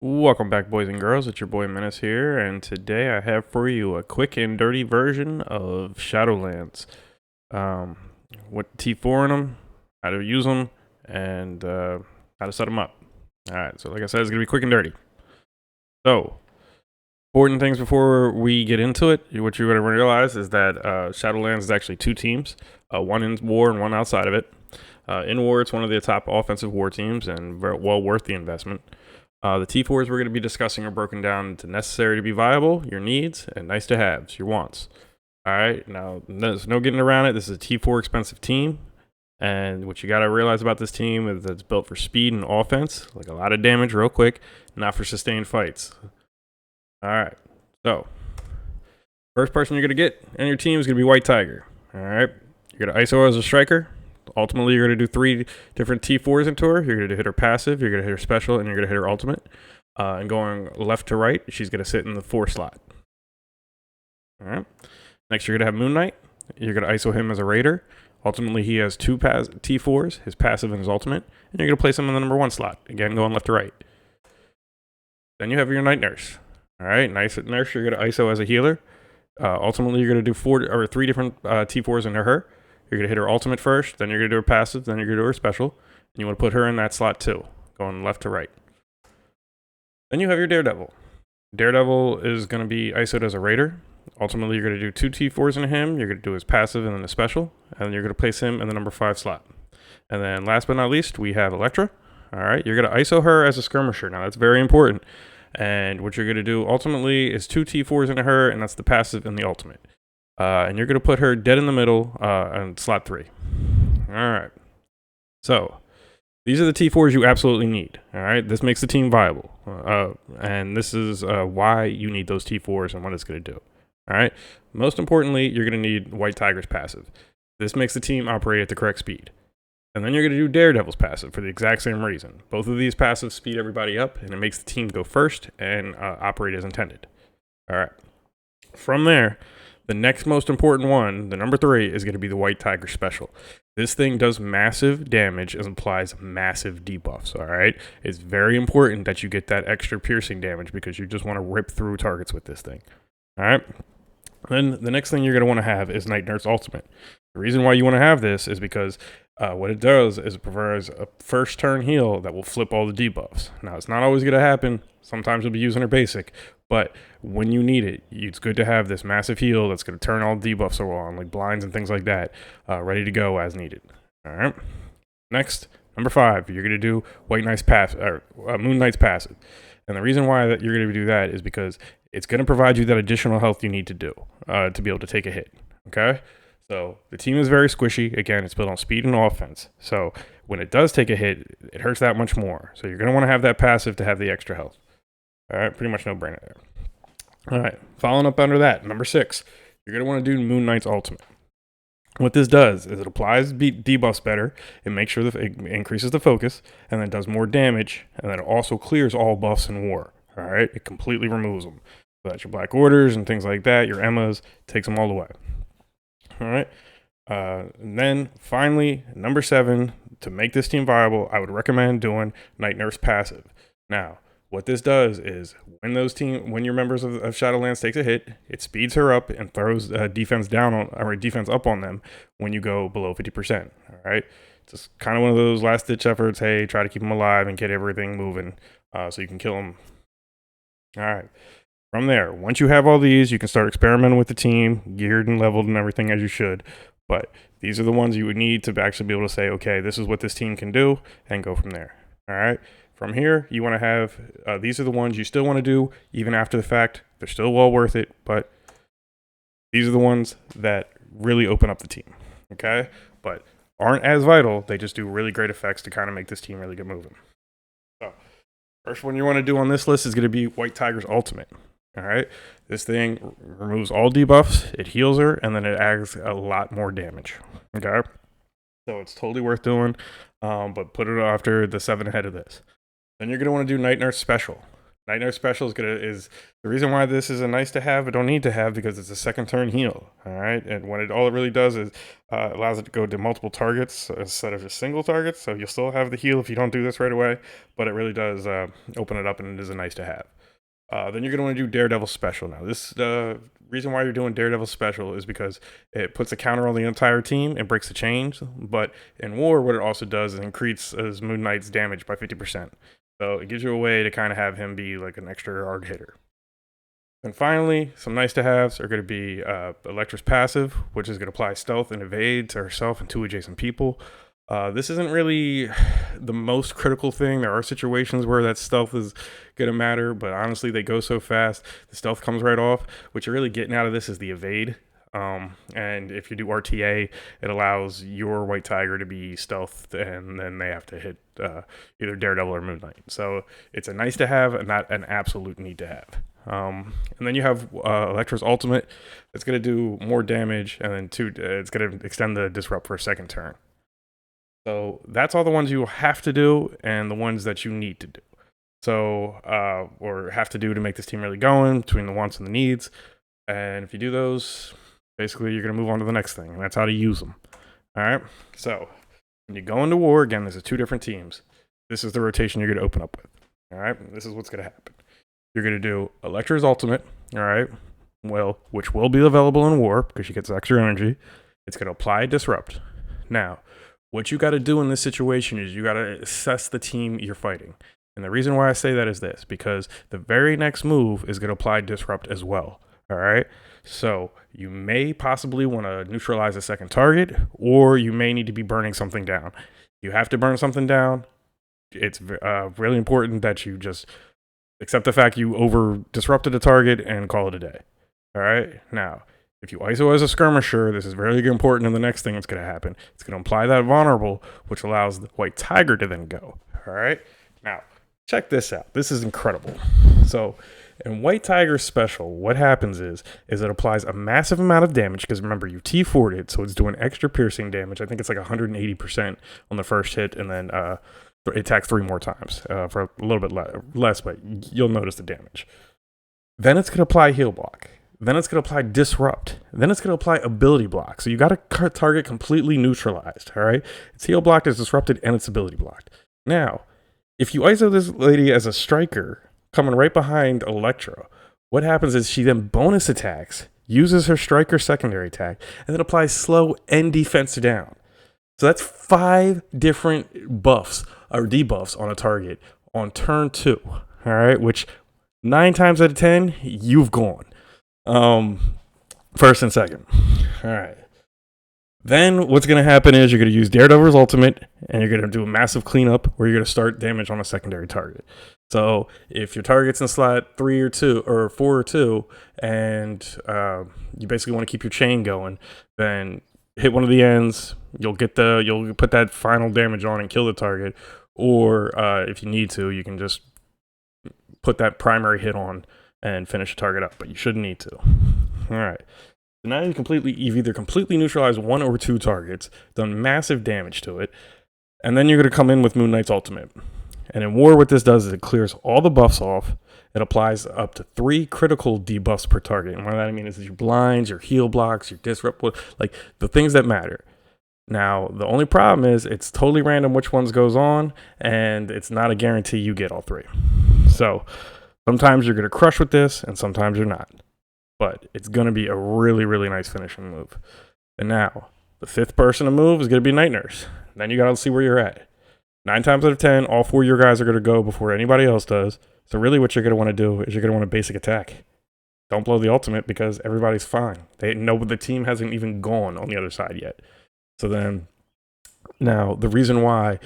Welcome back, boys and girls. It's your boy Menace here, and today I have for you a quick and dirty version of Shadowlands. Um, with T4 in them, how to use them, and how to set them up. All right, so like I said, it's gonna be quick and dirty. So, important things before we get into it. What you're gonna realize is that Shadowlands is actually two teams, one in war and one outside of it. In war, it's one of the top offensive war teams, and very well worth the investment. The T4s we're going to be discussing are broken down into necessary to be viable, your needs, and nice to haves, your wants. All right, now there's no getting around it. This is a T4 expensive team, and what you got to realize about this team is that it's built for speed and offense, like a lot of damage real quick, not for sustained fights. All right, so first person you're going to get in your team is going to be White Tiger. All right, you're going to ISO as a striker. Ultimately, you're going to do 3 different T4s into her. You're going to hit her passive, you're going to hit her special, and you're going to hit her ultimate. And going left to right, she's going to sit in the 4 slot. All right. Next, you're going to have Moon Knight. You're going to ISO him as a raider. Ultimately, he has 2 T4s, his passive and his ultimate. And you're going to place him in the number 1 slot. Again, going left to right. Then you have your Night Nurse. All right, Night Nurse, you're going to ISO as a healer. Ultimately, you're going to do 3 different T4s into her. You're going to hit her ultimate first, then you're going to do her passive, then you're going to do her special. And you want to put her in that slot too, going left to right. Then you have your Daredevil. Daredevil is going to be ISO'd as a raider. Ultimately, you're going to do 2 T4s into him. You're going to do his passive and then a special. And then you're going to place him in the number 5 slot. And then last but not least, we have Elektra. All right, you're going to ISO her as a skirmisher. Now, that's very important. And what you're going to do ultimately is 2 T4s into her, and that's the passive and the ultimate. And you're going to put her dead in the middle on slot 3. All right. So these are the T4s you absolutely need. All right. This makes the team viable. And this is why you need those T4s and what it's going to do. All right. Most importantly, you're going to need White Tiger's passive. This makes the team operate at the correct speed. And then you're going to do Daredevil's passive for the exact same reason. Both of these passives speed everybody up, and it makes the team go first and operate as intended. All right. From there, the next most important one, the number 3, is going to be the White Tiger special. This thing does massive damage and applies massive debuffs, all right? It's very important that you get that extra piercing damage because you just want to rip through targets with this thing, all right? Then the next thing you're going to want to have is Night Nurse Ultimate. The reason why you want to have this is because what it does is it provides a first turn heal that will flip all the debuffs. Now, it's not always going to happen. Sometimes you'll be using her basic, but when you need it, it's good to have this massive heal that's going to turn all the debuffs on, like blinds and things like that, ready to go as needed. All right. Next, number 5, you're going to do Moon Knight's passive. And the reason why that you're going to do that is because it's going to provide you that additional health you need to do to be able to take a hit. Okay. So the team is very squishy. Again, it's built on speed and offense. So when it does take a hit, it hurts that much more. So you're going to want to have that passive to have the extra health. All right, pretty much no brainer there. All right, following up under that, number 6, you're going to want to do Moon Knight's ultimate. What this does is it applies debuffs better, it makes sure that it increases the focus, and then does more damage, and then it also clears all buffs in war. All right, it completely removes them. So that's your Black Orders and things like that, your Emmas, takes them all away. All right. And then finally, number 7, to make this team viable, I would recommend doing Night Nurse passive. Now, what this does is when your members of Shadowlands takes a hit, it speeds her up and throws defense up on them when you go below 50%. All right. It's just kind of one of those last ditch efforts. Hey, try to keep them alive and get everything moving so you can kill them. All right. From there, once you have all these, you can start experimenting with the team, geared and leveled and everything as you should. But these are the ones you would need to actually be able to say, okay, this is what this team can do, and go from there. All right. From here, you want to have, these are the ones you still want to do, even after the fact. They're still well worth it, but these are the ones that really open up the team. Okay. But aren't as vital. They just do really great effects to kind of make this team really get moving. So, first one you want to do on this list is going to be White Tiger's Ultimate. All right, this thing removes all debuffs, it heals her, and then it adds a lot more damage. Okay, so it's totally worth doing, but put it after the 7 ahead of this. Then you're going to want to do Night Nurse Special. Night Nurse Special is the reason why this is a nice to have but don't need to have, because it's a second turn heal. All right, and all it really does is allows it to go to multiple targets instead of just single targets. So you'll still have the heal if you don't do this right away, but it really does open it up, and it is a nice to have. Then you're going to want to do Daredevil Special. Now, this reason why you're doing Daredevil Special is because it puts a counter on the entire team and breaks the chains. But in War, what it also does is increases Moon Knight's damage by 50%. So it gives you a way to kind of have him be like an extra hard hitter. And finally, some nice to haves are going to be Elektra's passive, which is going to apply stealth and evade to herself and 2 adjacent people. This isn't really the most critical thing. There are situations where that stealth is going to matter, but honestly, they go so fast, the stealth comes right off. What you're really getting out of this is the evade. And if you do RTA, it allows your White Tiger to be stealthed, and then they have to hit either Daredevil or Moon Knight. So it's a nice to have and not an absolute need to have. And then you have Elektra's ultimate. It's going to do more damage, and then it's going to extend the disrupt for a second turn. So that's all the ones you have to do and the ones that you need to do. So, or have to do to make this team really going between the wants and the needs. And if you do those, basically you're going to move on to the next thing, and that's how to use them. All right. So when you go into war, again, this is 2 different teams. This is the rotation you're going to open up with. All right. This is what's going to happen. You're going to do Elektra's ultimate. All right. Well, which will be available in war because she gets extra energy. It's going to apply disrupt. Now, what you got to do in this situation is you got to assess the team you're fighting. And the reason why I say that is this, because the very next move is going to apply disrupt as well. All right. So you may possibly want to neutralize a second target, or you may need to be burning something down. You have to burn something down. It's really important that you just accept the fact you over disrupted a target and call it a day. All right. Now, if you ISO as a skirmisher, this is very important in the next thing that's going to happen. It's going to imply that vulnerable, which allows the White Tiger to then go. All right. Now, check this out. This is incredible. So, in White Tiger Special, what happens is it applies a massive amount of damage, because remember, you T4'd it, so it's doing extra piercing damage. I think it's like 180% on the first hit, and then it attacks 3 more times for a little bit less, but you'll notice the damage. Then it's going to apply heal block. Then it's going to apply disrupt. Then it's going to apply ability block. So you got a target completely neutralized, all right? Its heal blocked, is disrupted, and its ability blocked. Now, if you ISO this lady as a striker, coming right behind Elektra, what happens is she then bonus attacks, uses her striker secondary attack, and then applies slow and defense down. So that's 5 different buffs or debuffs on a target on turn 2, all right? Which 9 times out of 10, you've gone. First and second. All right. Then what's going to happen is you're going to use Daredevil's ultimate, and you're going to do a massive cleanup where you're going to start damage on a secondary target. So if your target's in slot 3 or 2 or 4 or 2, and you basically want to keep your chain going, then hit one of the ends. You'll put that final damage on and kill the target. Or if you need to, you can just put that primary hit on and finish the target up, but you shouldn't need to. All right. So now you've either completely neutralized 1 or 2 targets, done massive damage to it, and then you're going to come in with Moon Knight's ultimate. And in war, what this does is it clears all the buffs off. It applies up to 3 critical debuffs per target. And what I mean is your blinds, your heal blocks, your disrupt, like the things that matter. Now, the only problem is it's totally random which ones goes on, and it's not a guarantee you get all 3. So sometimes you're going to crush with this, and sometimes you're not. But it's going to be a really, really nice finishing move. And now, the 5th person to move is going to be Night Nurse. Then you got to see where you're at. 9 times out of 10, all 4 of your guys are going to go before anybody else does. So really what you're going to want to do is you're going to want to basic attack. Don't blow the ultimate because everybody's fine. They know the team hasn't even gone on the other side yet. So then, now, the reason why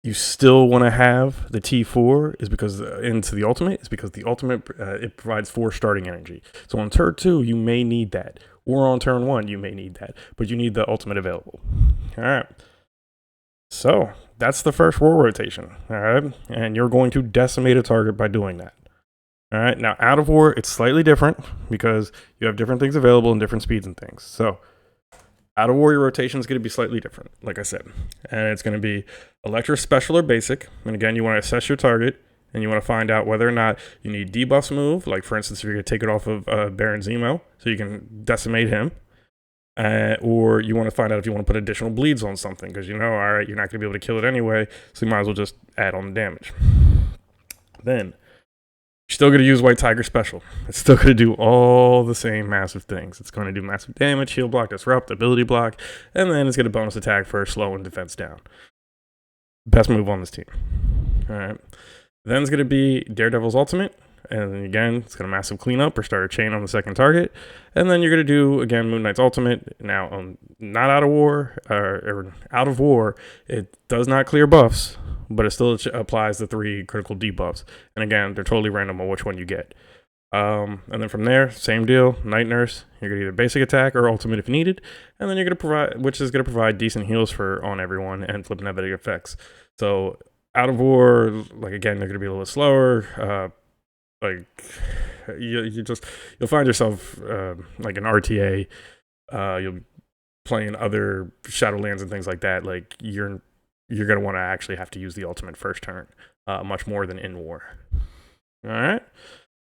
you still want to have the T4 is because into the ultimate is because the ultimate it provides 4 starting energy. So on turn 2 you may need that, or on turn 1 you may need that, but you need the ultimate available. All right. So that's the first war rotation. All right, and you're going to decimate a target by doing that. All right. Now out of war it's slightly different because you have different things available and different speeds and things. So out of war, your rotation is going to be slightly different, like I said. And it's going to be Elektra Special or Basic. And again, you want to assess your target and you want to find out whether or not you need debuffs move. Like for instance, if you're going to take it off of Baron Zemo, so you can decimate him. Or you want to find out if you want to put additional bleeds on something, because all right, you're not going to be able to kill it anyway, so you might as well just add on the damage. Then, you're still going to use White Tiger Special. It's still going to do all the same massive things. It's going to do massive damage, heal block, disrupt, ability block, and then it's going to bonus attack for slow and defense down. Best move on this team. Alright. Then it's going to be Daredevil's Ultimate. And then again, it's going to massive cleanup or start a chain on the second target. And then you're going to do, again, Moon Knight's Ultimate. Now, not out of war, or out of war, it does not clear buffs, but it still applies the 3 critical debuffs. And again, they're totally random on which one you get. And then from there, same deal, Night Nurse. You're going to either basic attack or ultimate if needed. And then you're going to provide, which is going to provide decent heals on everyone and flip negative effects. So, out of war, like again, they're going to be a little bit slower. Like you'll find yourself like an RTA. You'll be playing other Shadowlands and things like that. Like you're gonna want to actually have to use the ultimate first turn, much more than in war. All right,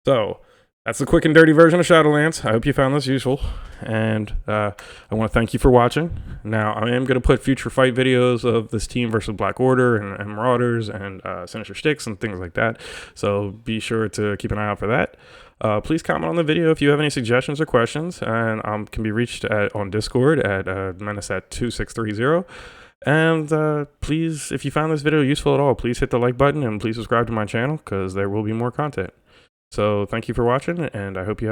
so that's the quick and dirty version of Shadowlands. I hope you found this useful, and I want to thank you for watching. Now, I am going to put future fight videos of this team versus Black Order and Marauders and Sinister Sticks and things like that, so be sure to keep an eye out for that. Please comment on the video if you have any suggestions or questions, and can be reached on Discord at menace@2630. And please, if you found this video useful at all, please hit the like button and please subscribe to my channel, because there will be more content. So thank you for watching, and I hope you have